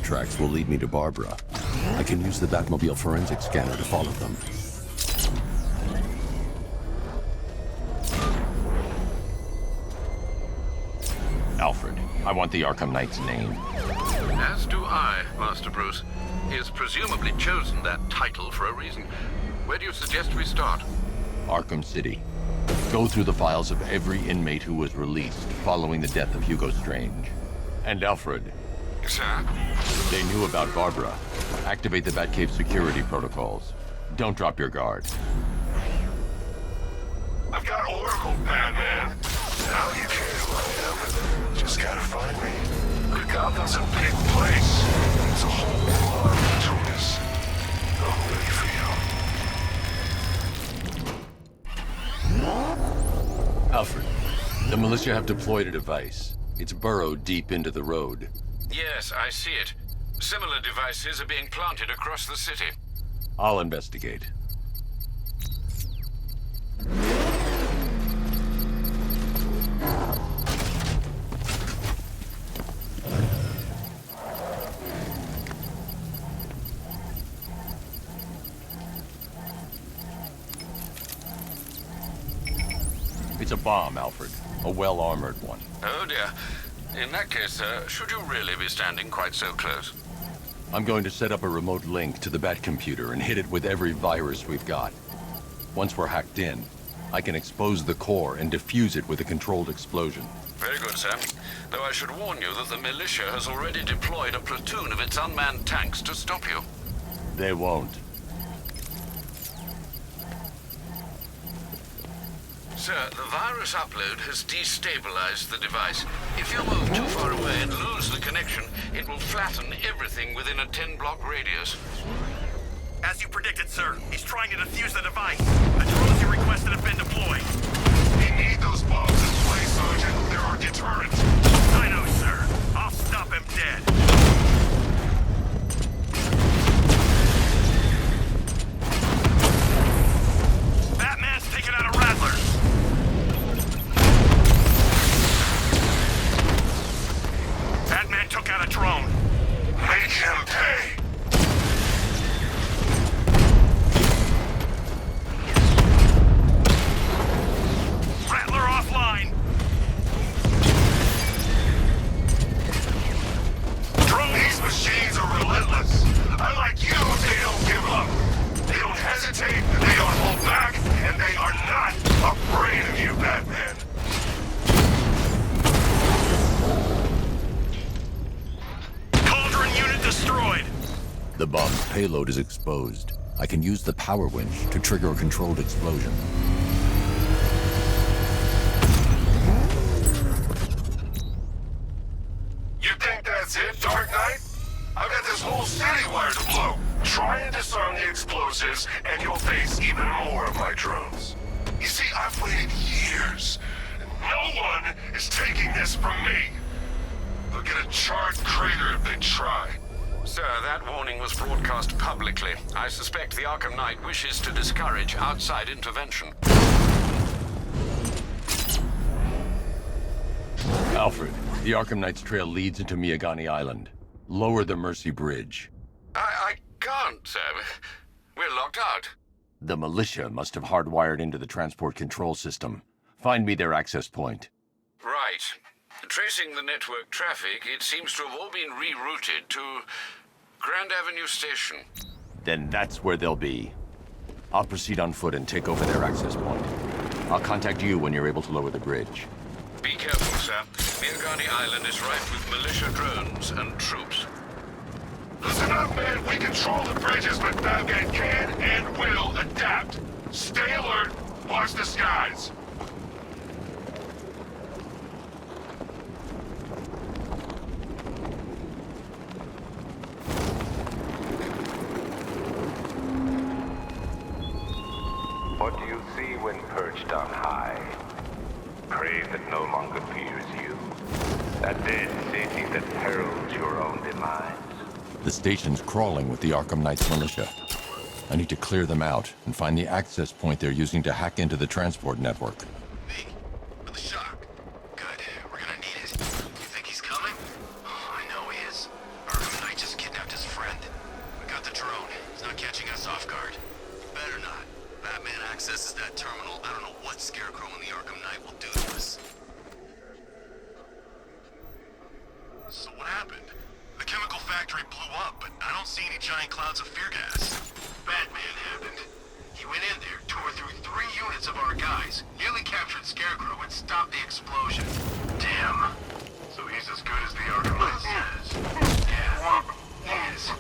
tracks will lead me to Barbara. I can use the Batmobile forensic scanner to follow them. Alfred, I want the Arkham Knight's name. As do I, Master Bruce. He has presumably chosen that title for a reason. Where do you suggest we start? Arkham City. Go through the files of every inmate who was released following the death of Hugo Strange. And Alfred. Sir? They knew about Barbara. Activate the Batcave security protocols. Don't drop your guard. I've got Oracle, Batman. Now you care who I am. Just gotta find me. Gotham's a big place. It's a whole lot between us. I'm ready for you. Alfred, the militia have deployed a device. It's burrowed deep into the road. Yes, I see it. Similar devices are being planted across the city. I'll investigate. It's a bomb, Alfred. A well-armored one. Oh dear. In that case, should you really be standing quite so close? I'm going to set up a remote link to the Batcomputer and hit it with every virus we've got. Once we're hacked in, I can expose the core and defuse it with a controlled explosion. Very good, sir. Though I should warn you that the militia has already deployed a platoon of its unmanned tanks to stop you. They won't. Sir, the virus upload has destabilized the device. If you move too far away and lose the connection, it will flatten everything within a 10-block radius. As you predicted, sir, he's trying to defuse the device. The drones you requested have been deployed. We need those bombs in place, Sergeant. They're our deterrent. I know, sir. I'll stop him dead. Batman's taking out a Rattler. Batman took out a drone. Make him pay. Rattler offline. These machines are relentless. Unlike you, they don't give up. They don't hesitate, they don't hold back, and they are not afraid of you, Batman. Cauldron unit destroyed. The bomb's payload is exposed. I can use the power winch to trigger a controlled explosion. You think that's it, Dark Knight? I've got this whole city wired to blow. Try and disarm the explosives, and you'll face even more of my drones. You see, I've waited years, and no one is taking this from me. They'll get a charred crater if they try. Sir, that warning was broadcast publicly. I suspect the Arkham Knight wishes to discourage outside intervention. Alfred, the Arkham Knight's trail leads into Miagani Island. Lower the Mercy Bridge. I can't, sir. We're locked out. The militia must have hardwired into the transport control system. Find me their access point. Right. Tracing the network traffic, it seems to have all been rerouted to Grand Avenue Station. Then that's where they'll be. I'll proceed on foot and take over their access point. I'll contact you when you're able to lower the bridge. Be careful, sir. Miagani Island is rife with militia drones and troops. Listen up, man. We control the bridges, but Batman can and will adapt. Stay alert. Watch the skies. What do you see when perched on high? Prey that no longer fears you. A dead city that heralds your own demise. The station's crawling with the Arkham Knight's militia. I need to clear them out and find the access point they're using to hack into the transport network. Me? With the shock. Good. We're gonna need it. You think he's coming? Oh, I know he is. Arkham Knight just what Scarecrow and the Arkham Knight will do to us. So what happened? The chemical factory blew up, but I don't see any giant clouds of fear gas. Batman happened. He went in there, tore through 3 units of our guys, nearly captured Scarecrow, and stopped the explosion. Damn. So he's as good as the Arkham Knight says. Yeah. Yes.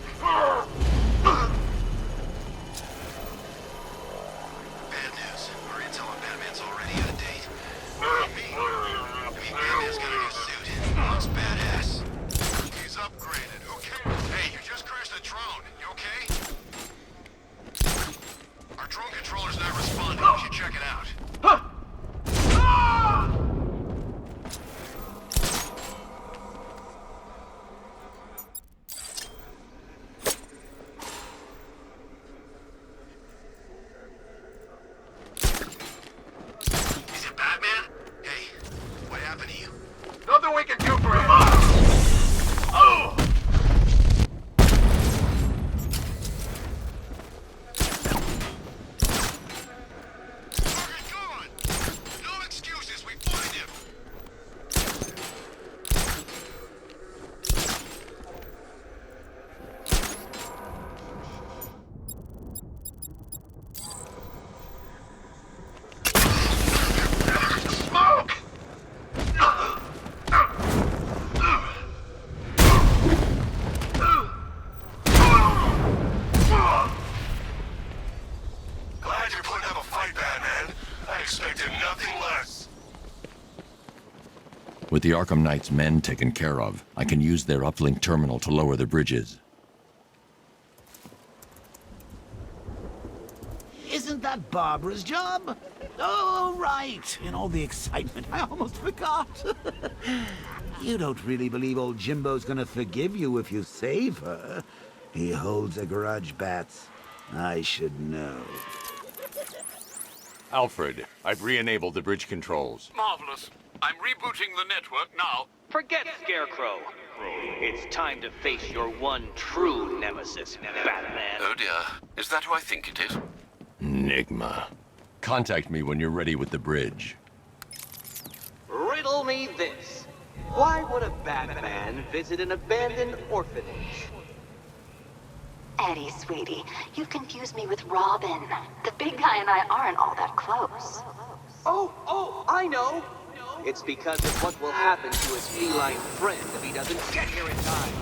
Bad news. Our intel on Batman's already out of date. I mean, Batman's got a new suit. Looks badass. He's upgraded. Who cares? Hey, you just crashed the drone. You okay? Our drone controller's not responding. We should check it out. Is it Batman? Hey, what happened to you? Nothing we can do for him. Target gone! No excuses. We find him. Smoke! Glad you're putting up a fight, Batman. I expected nothing less. With the Arkham Knight's men taken care of, I can use their uplink terminal to lower the bridges. Isn't that Barbara's job? Oh, right. In all the excitement, I almost forgot. You don't really believe old Jimbo's gonna forgive you if you save her. He holds a grudge, Bats. I should know. Alfred, I've re-enabled the bridge controls. Marvelous. I'm rebooting the network now. Forget Scarecrow. It's time to face your one true nemesis, Batman. Oh dear. Is that who I think it is? Enigma. Contact me when you're ready with the bridge. Riddle me this. Why would a Batman visit an abandoned orphanage? Eddie, sweetie, you've confused me with Robin. The big guy and I aren't all that close. Oh, I know. It's because of what will happen to his feline friend if he doesn't get here in time.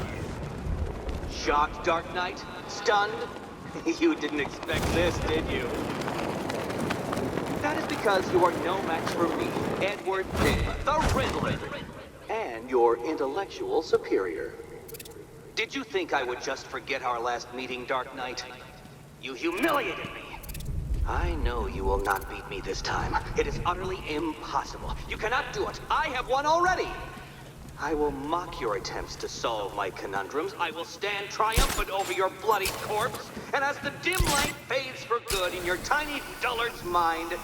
Shocked, Dark Knight? Stunned? You didn't expect this, did you? That is because you are no match for me, Edward Nigma, the Riddler, and your intellectual superior. Did you think I would just forget our last meeting, Dark Knight? You humiliated me. I know you will not beat me this time. It is utterly impossible. You cannot do it. I have won already. I will mock your attempts to solve my conundrums. I will stand triumphant over your bloody corpse. And as the dim light fades for good in your tiny dullard's mind,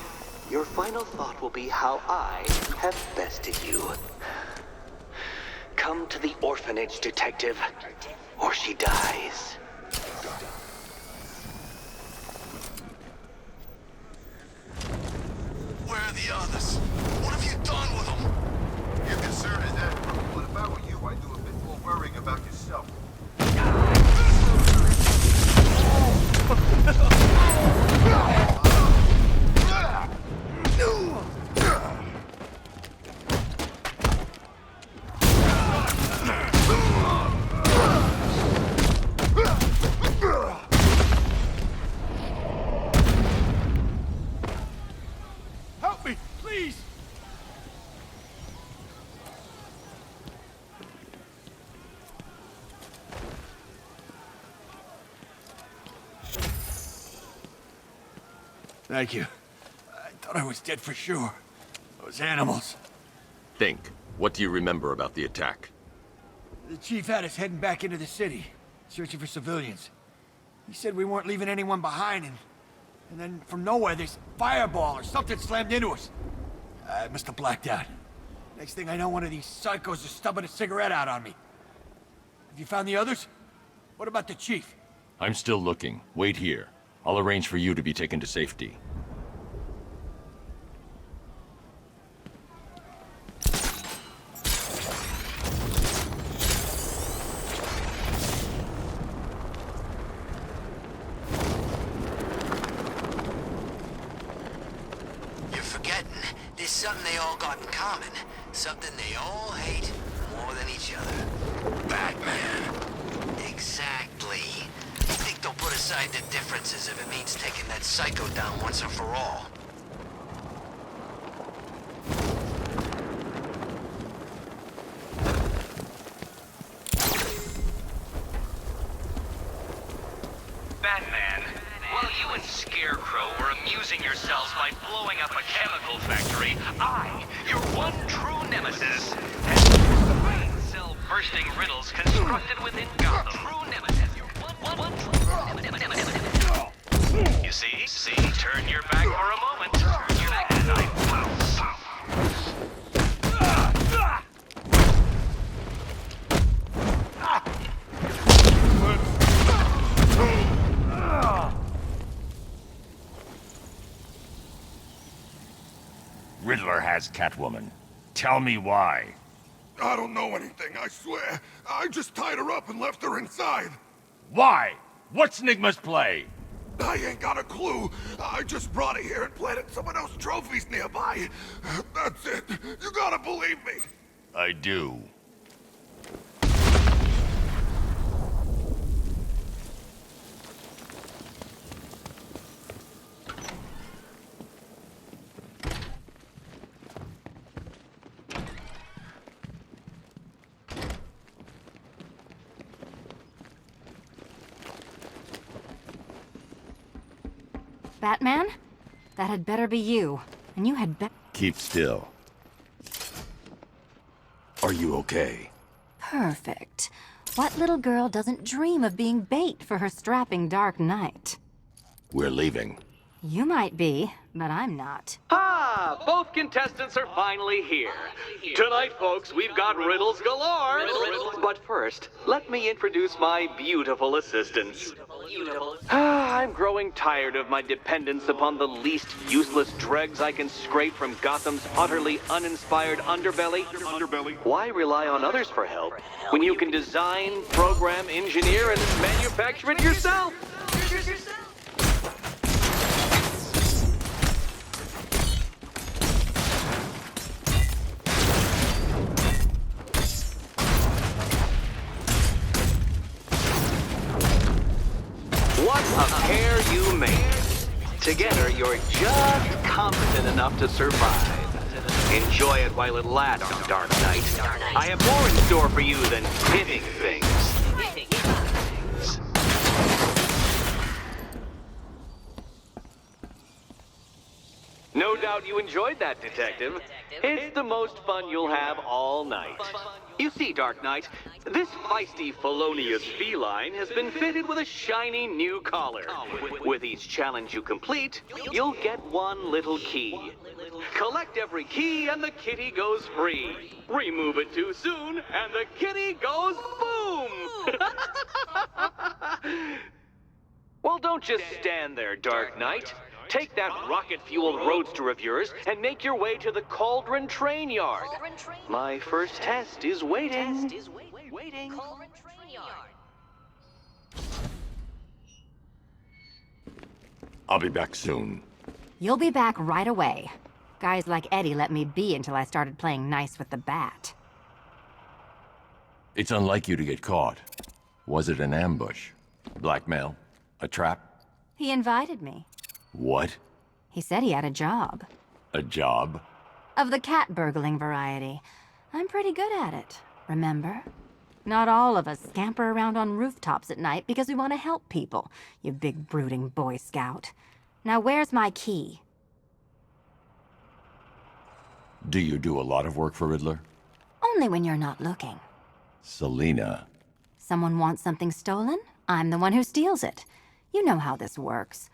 your final thought will be how I have bested you. Come to the orphanage, detective, or she dies. Where are the others? What have you done with them? Your concern is that. What if I were you, I'd do a bit more worrying about yourself. Help me, please! Thank you. I thought I was dead for sure. Those animals. Think. What do you remember about the attack? The chief had us heading back into the city, searching for civilians. He said we weren't leaving anyone behind, and then from nowhere, this fireball or something slammed into us. I must have blacked out. Next thing I know, one of these psychos is stubbing a cigarette out on me. Have you found the others? What about the chief? I'm still looking. Wait here. I'll arrange for you to be taken to safety. there's something they all got in common. Something they all hate more than each other. Batman. Exactly. I think they'll put aside their differences if it means taking that psycho down once and for all. Batman, while you and Scarecrow were amusing yourselves by blowing up a chemical factory, I, your one true nemesis, had brain cell bursting riddles constructed within Gotham. True nemesis, your one true nemesis. You see, turn your back for a moment. Turn your back and I pounce. Riddler has Catwoman. Tell me why. I don't know anything, I swear. I just tied her up and left her inside. Why? What's Nigma's play? I ain't got a clue. I just brought her here and planted someone else's trophies nearby. That's it. You gotta believe me. I do. Batman? That had better be you. And you had better... Keep still. Are you okay? Perfect. What little girl doesn't dream of being bait for her strapping Dark Knight? We're leaving. You might be, but I'm not. Ah, both contestants are finally here. Tonight, folks, we've got riddles galore. But first, let me introduce my beautiful assistants. I'm growing tired of my dependence upon the least useless dregs I can scrape from Gotham's utterly uninspired underbelly. Why rely on others for help when you can design, program, engineer, and manufacture it yourself? What a pair you made. Together, you're just competent enough to survive. Enjoy it while it lasts, Dark Knight. I have more in store for you than hitting things. No doubt you enjoyed that, Detective. It's the most fun you'll have all night. You see, Dark Knight, this feisty, felonious feline has been fitted with a shiny new collar. With each challenge you complete, you'll get one little key. Collect every key and the kitty goes free. Remove it too soon and the kitty goes boom! Well, don't just stand there, Dark Knight. Take that rocket-fueled roadster of yours and make your way to the Cauldron Train Yard. My first test is waiting. I'll be back soon. You'll be back right away. Guys like Eddie let me be until I started playing nice with the bat. It's unlike you to get caught. Was it an ambush? Blackmail? A trap? He invited me. What? He said he had a job. A job? Of the cat burgling variety. I'm pretty good at it, remember? Not all of us scamper around on rooftops at night because we want to help people, you big brooding Boy Scout. Now where's my key? Do you do a lot of work for Riddler? Only when you're not looking. Selina. Someone wants something stolen? I'm the one who steals it. You know how this works.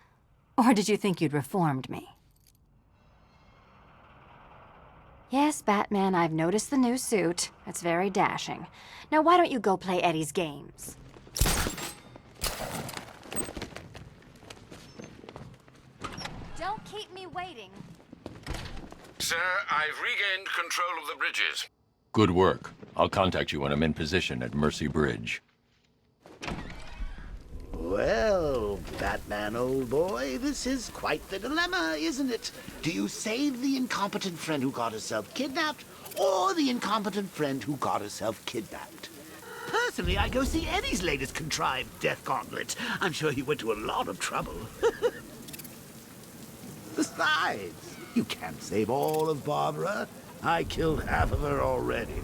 Or did you think you'd reformed me? Yes, Batman, I've noticed the new suit. It's very dashing. Now why don't you go play Eddie's games? Don't keep me waiting. Sir, I've regained control of the bridges. Good work. I'll contact you when I'm in position at Mercy Bridge. Well, Batman, old boy, this is quite the dilemma, isn't it? Do you save the incompetent friend who got herself kidnapped, or the incompetent friend who got herself kidnapped? Personally, I go see Eddie's latest contrived death gauntlet. I'm sure he went to a lot of trouble. Besides, you can't save all of Barbara. I killed half of her already.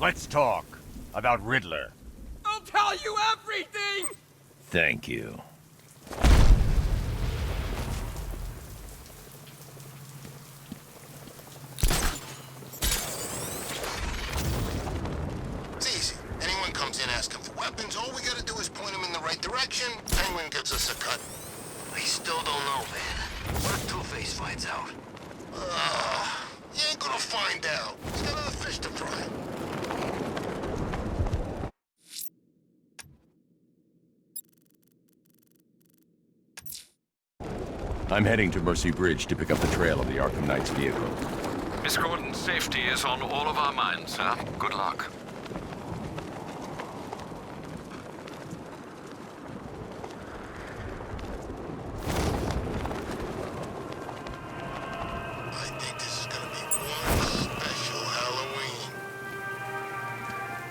Let's talk about Riddler. I'll tell you everything! Thank you. It's easy. Anyone comes in asking for weapons, all we gotta do is point them in the right direction. Penguin gives us a cut. I still don't know, man. What if Two-Face finds out? You ain't gonna find out. He's got other fish to fry. I'm heading to Mercy Bridge to pick up the trail of the Arkham Knight's vehicle. Miss Gordon's safety is on all of our minds, sir. Good luck. I think this is gonna be one special Halloween.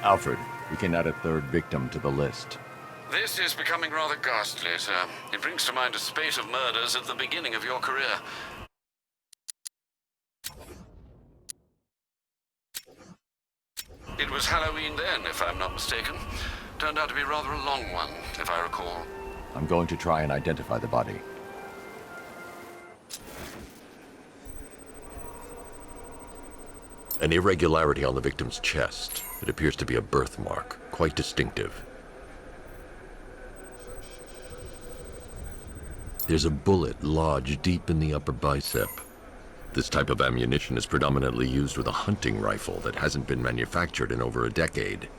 Alfred, we can add a third victim to the list. This is becoming rather ghastly, sir. It brings to mind a spate of murders at the beginning of your career. It was Halloween then, if I'm not mistaken. Turned out to be rather a long one, if I recall. I'm going to try and identify the body. An irregularity on the victim's chest. It appears to be a birthmark, quite distinctive. There's a bullet lodged deep in the upper bicep. This type of ammunition is predominantly used with a hunting rifle that hasn't been manufactured in over a decade.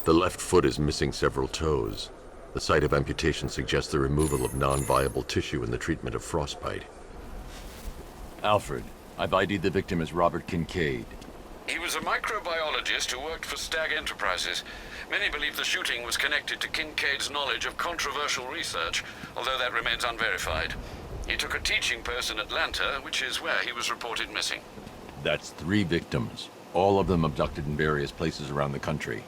The left foot is missing several toes. The site of amputation suggests the removal of non-viable tissue in the treatment of frostbite. Alfred, I've ID'd the victim as Robert Kincaid. He was a microbiologist who worked for Stag Enterprises. Many believe the shooting was connected to Kincaid's knowledge of controversial research, although that remains unverified. He took a teaching post in Atlanta, which is where he was reported missing. That's 3 victims, all of them abducted in various places around the country.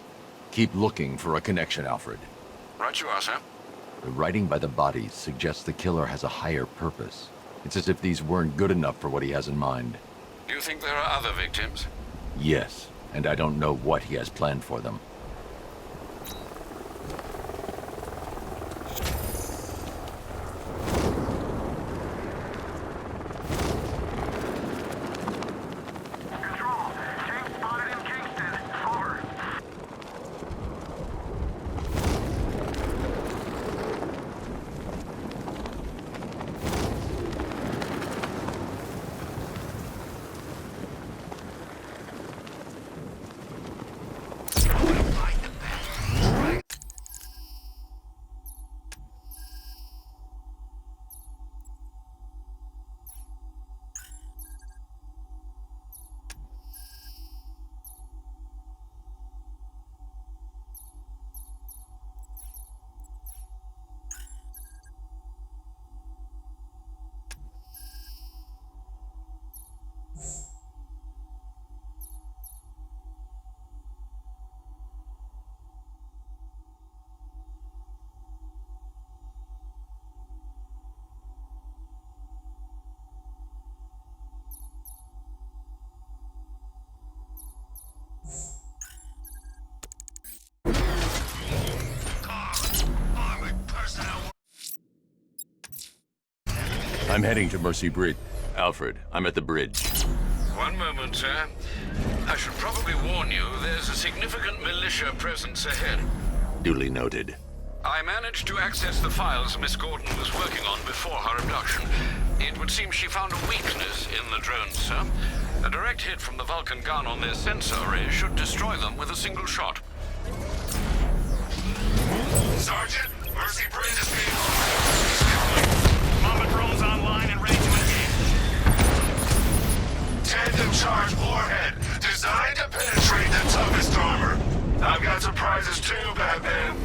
Keep looking for a connection, Alfred. Right you are, sir. The writing by the bodies suggests the killer has a higher purpose. It's as if these weren't good enough for what he has in mind. Do you think there are other victims? Yes, and I don't know what he has planned for them. I'm heading to Mercy Bridge. Alfred, I'm at the bridge. One moment, sir. I should probably warn you, there's a significant militia presence ahead. Duly noted. I managed to access the files Miss Gordon was working on before her abduction. It would seem she found a weakness in the drones, sir. A direct hit from the Vulcan gun on their sensor array should destroy them with a single shot. Sergeant, Mercy Bridge is being Mama drones online and ready to engage. tandem charge warhead, designed to penetrate the toughest armor. I've got surprises too, Batman.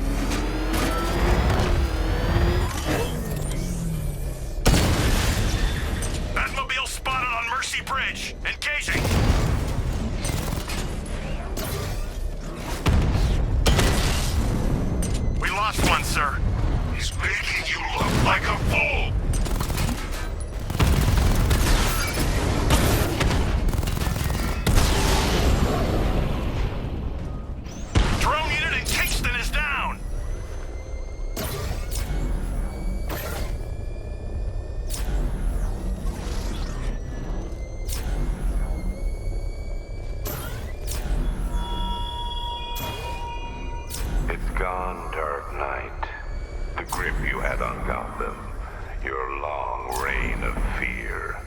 Batmobile spotted on Mercy Bridge. Engaging. We lost one, sir. He's making you look like a fool. Drone unit in Kingston is down. It's gone, Dark Knight. The grip you had on Gotham. Your long reign of fear.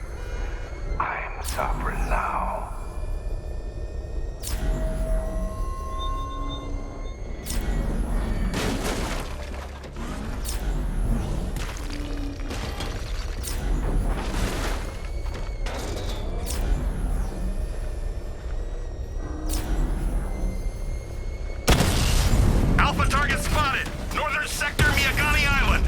I'm sovereign now. Alpha target spotted. Northern sector, Miyagani Island.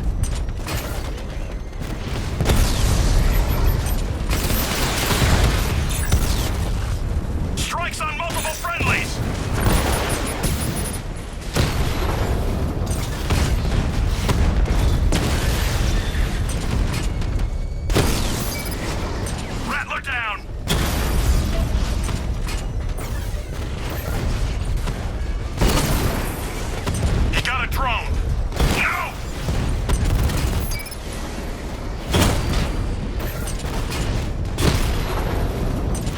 Strikes on multiple friendlies. Rattler down. He got a drone. No!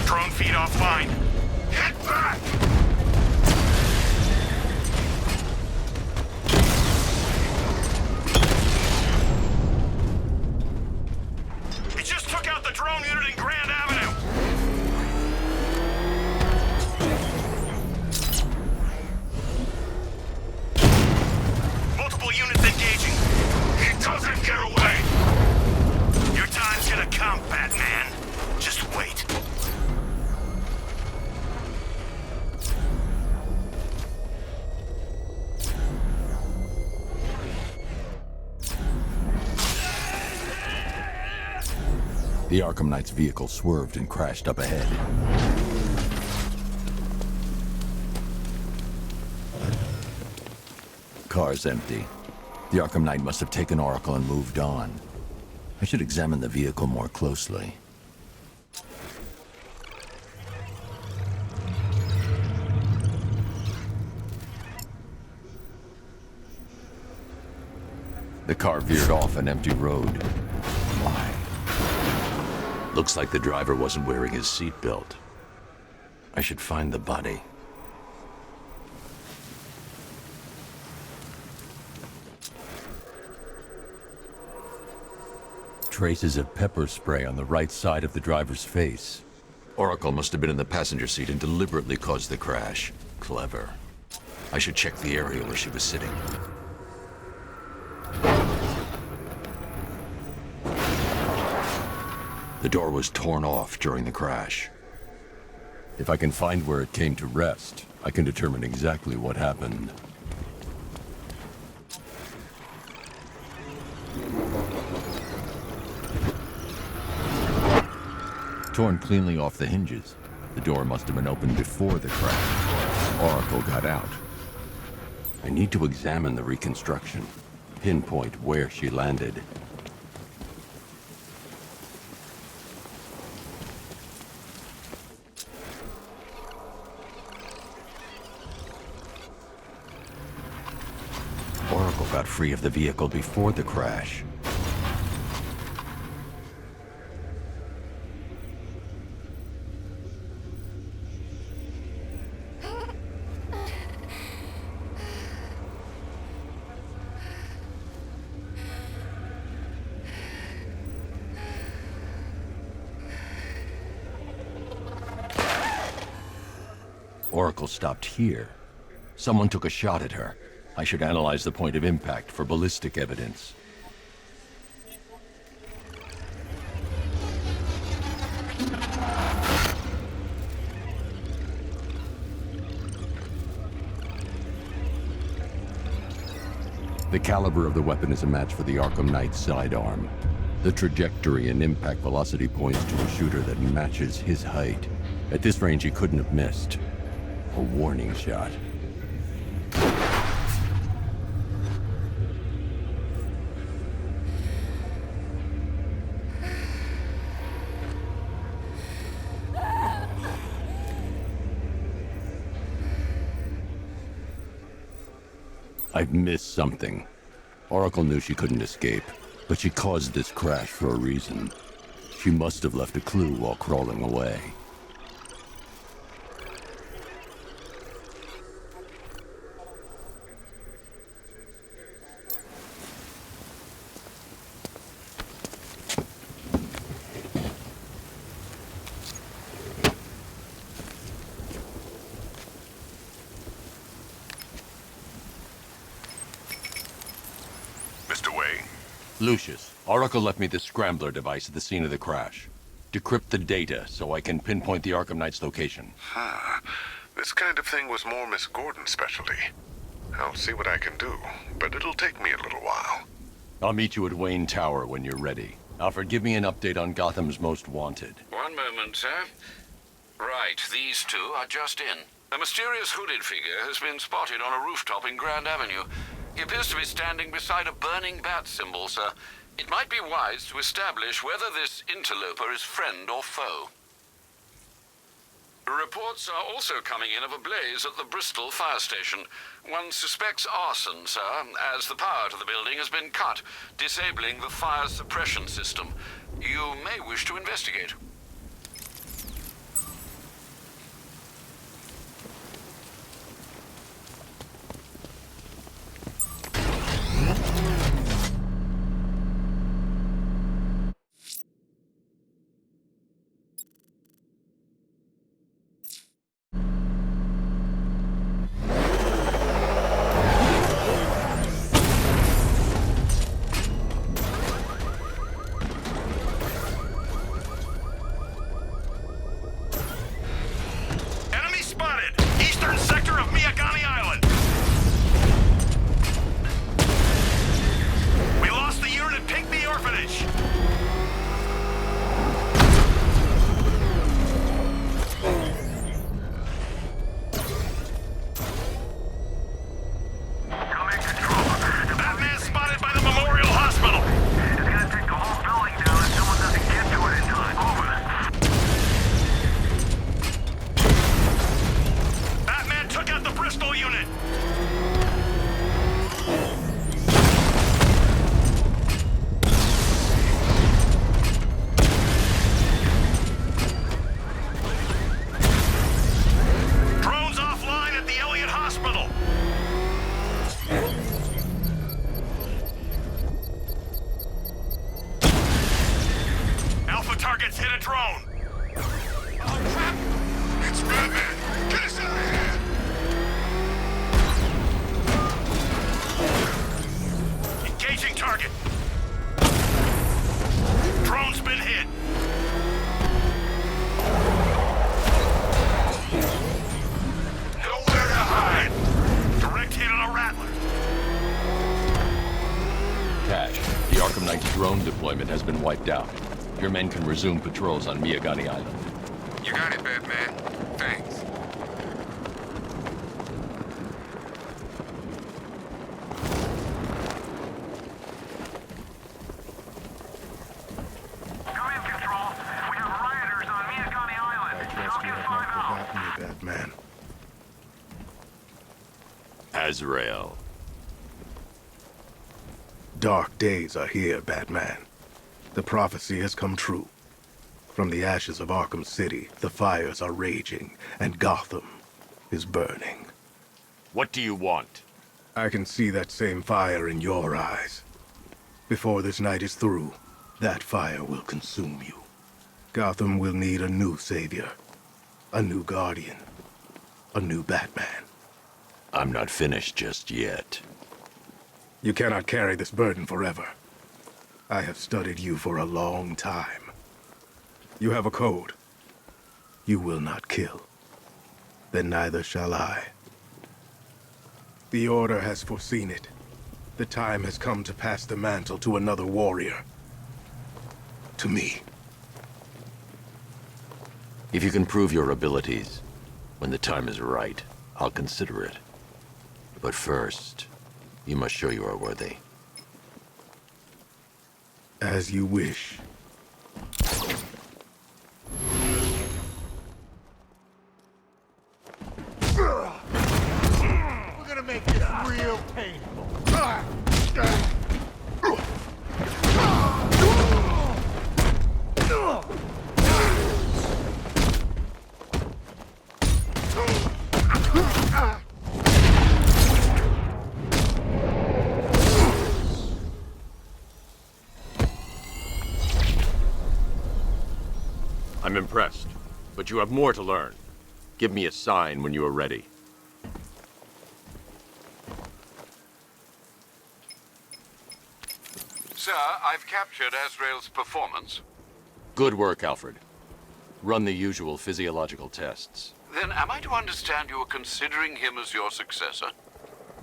Drone feed offline. Get back! He just took out the drone unit in Grand Avenue. Multiple units engaging. He doesn't get away! Your time's gonna come, Batman. Just wait. The Arkham Knight's vehicle swerved and crashed up ahead. Car's empty. The Arkham Knight must have taken Oracle and moved on. I should examine the vehicle more closely. The car veered off an empty road. Why? Looks like the driver wasn't wearing his seatbelt. I should find the body. Traces of pepper spray on the right side of the driver's face. Oracle must have been in the passenger seat and deliberately caused the crash. Clever. I should check the area where she was sitting. The door was torn off during the crash. If I can find where it came to rest, I can determine exactly what happened. Torn cleanly off the hinges. The door must have been opened before the crash. Oracle got out. I need to examine the reconstruction. Pinpoint where she landed. Oracle got free of the vehicle before the crash. Oracle stopped here. Someone took a shot at her. I should analyze the point of impact for ballistic evidence. The caliber of the weapon is a match for the Arkham Knight's sidearm. The trajectory and impact velocity points to a shooter that matches his height. At this range, he couldn't have missed. A warning shot. I've missed something. Oracle knew she couldn't escape, but she caused this crash for a reason. She must have left a clue while crawling away. Lucius, Oracle left me the scrambler device at the scene of the crash. Decrypt the data so I can pinpoint the Arkham Knight's location. This kind of thing was more Miss Gordon's specialty. I'll see what I can do, but it'll take me a little while. I'll meet you at Wayne Tower when you're ready. Alfred, give me an update on Gotham's Most Wanted. One moment, sir. Right, these two are just in. A mysterious hooded figure has been spotted on a rooftop in Grand Avenue. He appears to be standing beside a burning bat symbol, sir. It might be wise to establish whether this interloper is friend or foe. Reports are also coming in of a blaze at the Bristol fire station. One suspects arson, sir, as the power to the building has been cut, disabling the fire suppression system. You may wish to investigate. Has been wiped out. Your men can resume patrols on Miyagani Island. You got it, Batman. Thanks. Come in, Control. We have rioters on Miyagani Island. I trust you have not forgotten me, Batman. Azrael. Dark days are here, Batman. The prophecy has come true. From the ashes of Arkham City, the fires are raging, and Gotham is burning. What do you want? I can see that same fire in your eyes. Before this night is through, that fire will consume you. Gotham will need a new savior, a new guardian. a new Batman. I'm not finished just yet. You cannot carry this burden forever. I have studied you for a long time. You have a code. You will not kill. Then neither shall I. The Order has foreseen it. The time has come to pass the mantle to another warrior. To me. If you can prove your abilities, when the time is right, I'll consider it. But first, you must show you are worthy. As you wish. We're gonna make this real painful. I'm impressed, but you have more to learn. Give me a sign when you are ready. Sir, I've captured Azrael's performance. Good work, Alfred. Run the usual physiological tests. Then am I to understand you are considering him as your successor?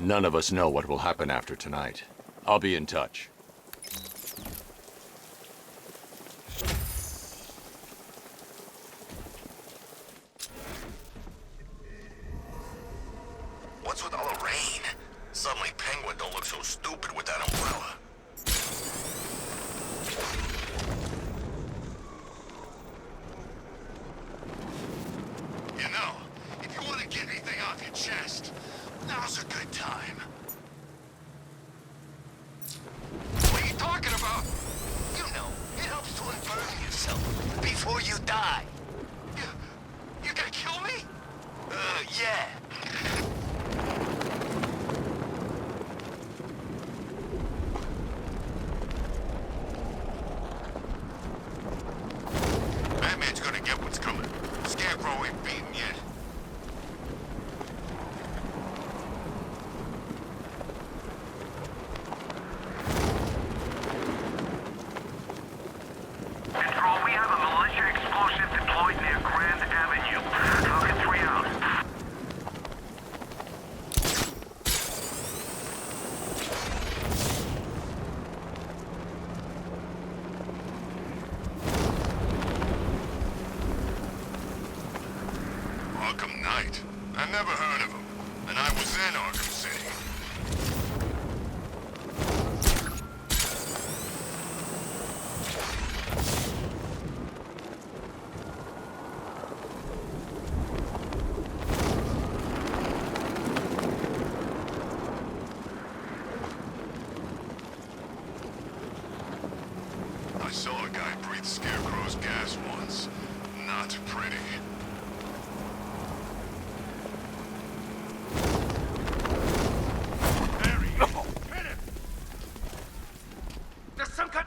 None of us know what will happen after tonight. I'll be in touch. What's with all the rain? Suddenly Penguin don't look so stupid with that umbrella. You know, if you want to get anything off your chest, now's a good time. What are you talking about? You know, it helps to unburden yourself before you die. You gonna kill me? Yeah. Batman's gonna get what's coming. Scarecrow ain't beaten yet. Control, we have a militia explosive deployed near Grand Avenue. Falcon 3 out. Arkham Knight. I never heard of him. And I was in Arkham City. I saw a guy breathe Scarecrow's gas once. Not pretty. There's some kind...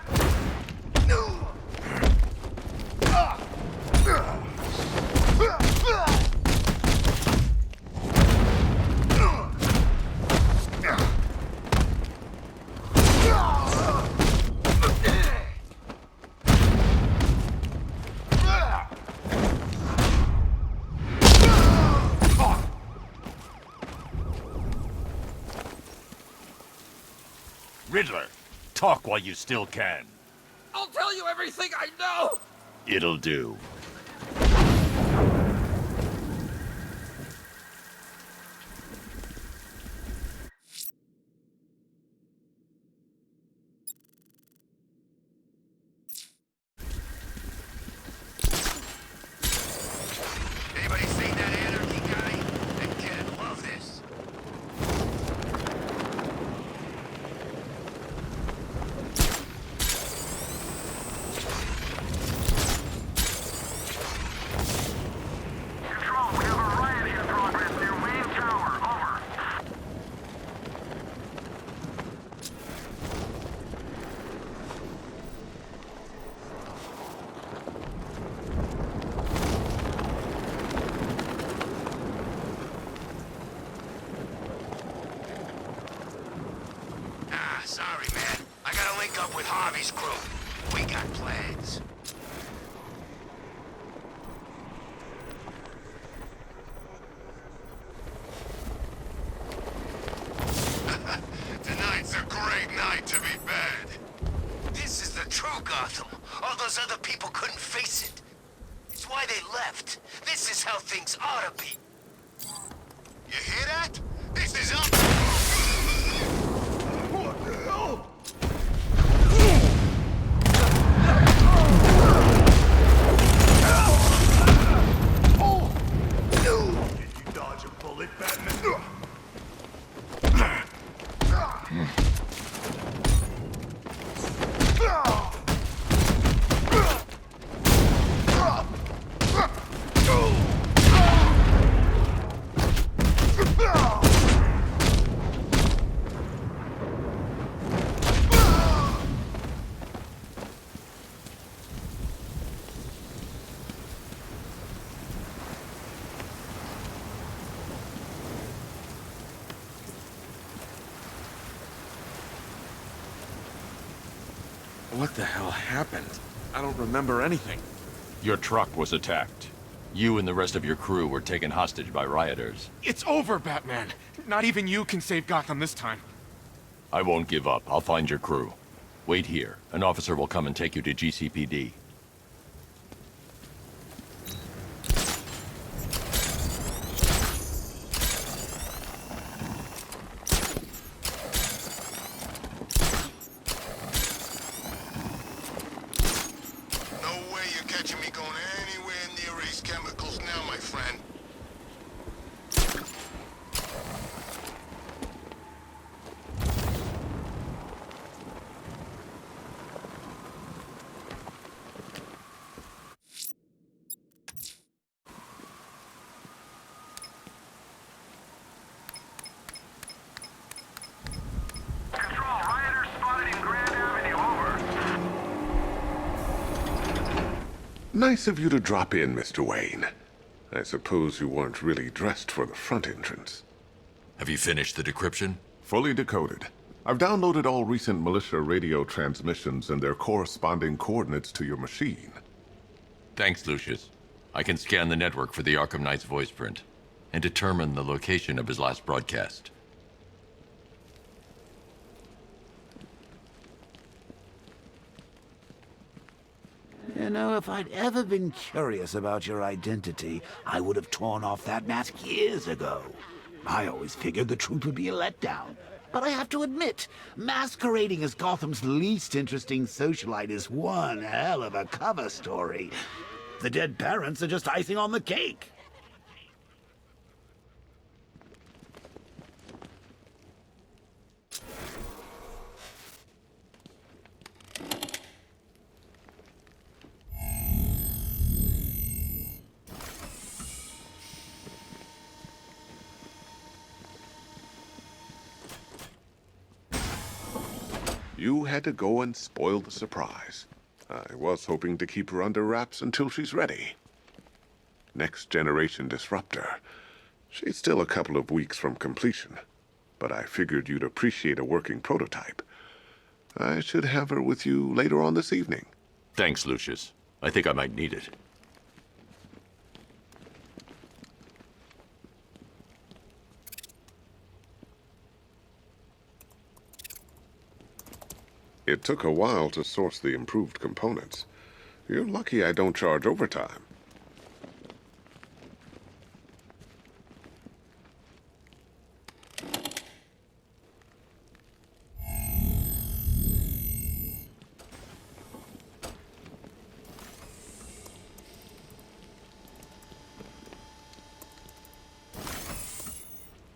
Riddler, talk while you still can. I'll tell you everything I know! It'll do. Anybody seen that anarchy guy? That kid love this. Harvey's crew. We got plans. Tonight's a great night to be bad. This is the true Gotham. All those other people couldn't face it. It's why they left. This is how things ought to be. You hear that? This is up. What the hell? Did you dodge a bullet, Batman? What the hell happened? I don't remember anything. Your truck was attacked. You and the rest of your crew were taken hostage by rioters. It's over, Batman. Not even you can save Gotham this time. I won't give up. I'll find your crew. Wait here. An officer will come and take you to GCPD. No way you're catching me going anywhere near these chemicals now, my friend. Nice of you to drop in, Mr. Wayne. I suppose you weren't really dressed for the front entrance. Have you finished the decryption? Fully decoded. I've downloaded all recent militia radio transmissions and their corresponding coordinates to your machine. Thanks, Lucius. I can scan the network for the Arkham Knight's voice print and determine the location of his last broadcast. You know, if I'd ever been curious about your identity, I would have torn off that mask years ago. I always figured the truth would be a letdown. But I have to admit, masquerading as Gotham's least interesting socialite is one hell of a cover story. The dead parents are just icing on the cake. You had to go and spoil the surprise. I was hoping to keep her under wraps until she's ready. Next generation disruptor. She's still a couple of weeks from completion, but I figured you'd appreciate a working prototype. I should have her with you later on this evening. Thanks, Lucius. I think I might need it. It took a while to source the improved components. You're lucky I don't charge overtime.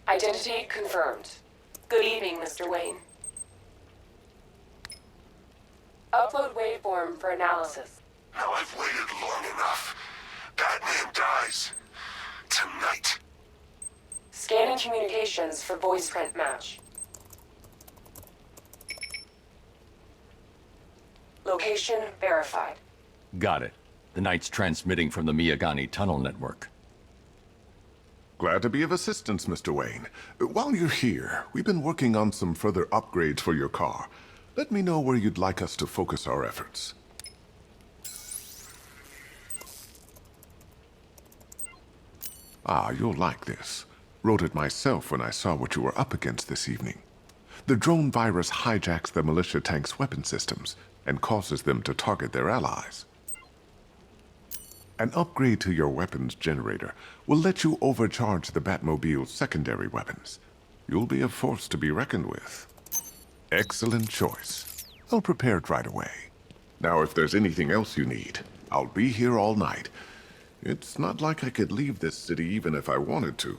Identity confirmed. Good evening, Mr. Wayne. Upload waveform for analysis. Now I've waited long enough. Batman dies. Tonight. Scanning communications for voice print match. Location verified. Got it. The Knight's transmitting from the Miyagani tunnel network. Glad to be of assistance, Mr. Wayne. While you're here, we've been working on some further upgrades for your car. Let me know where you'd like us to focus our efforts. Ah, you'll like this. Wrote it myself when I saw what you were up against this evening. The drone virus hijacks the militia tank's weapon systems and causes them to target their allies. An upgrade to your weapons generator will let you overcharge the Batmobile's secondary weapons. You'll be a force to be reckoned with. Excellent choice. I'll prepare it right away. Now, if there's anything else you need, I'll be here all night. It's not like I could leave this city even if I wanted to.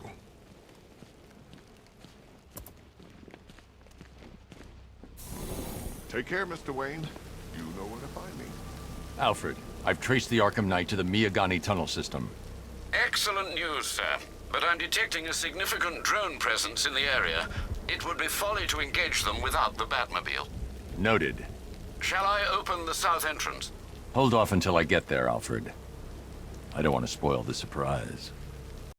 Take care, Mr. Wayne. You know where to find me. Alfred, I've traced the Arkham Knight to the Miyagani tunnel system. Excellent news, sir. But I'm detecting a significant drone presence in the area. It would be folly to engage them without the Batmobile. Noted. Shall I open the south entrance? Hold off until I get there, Alfred. I don't want to spoil the surprise.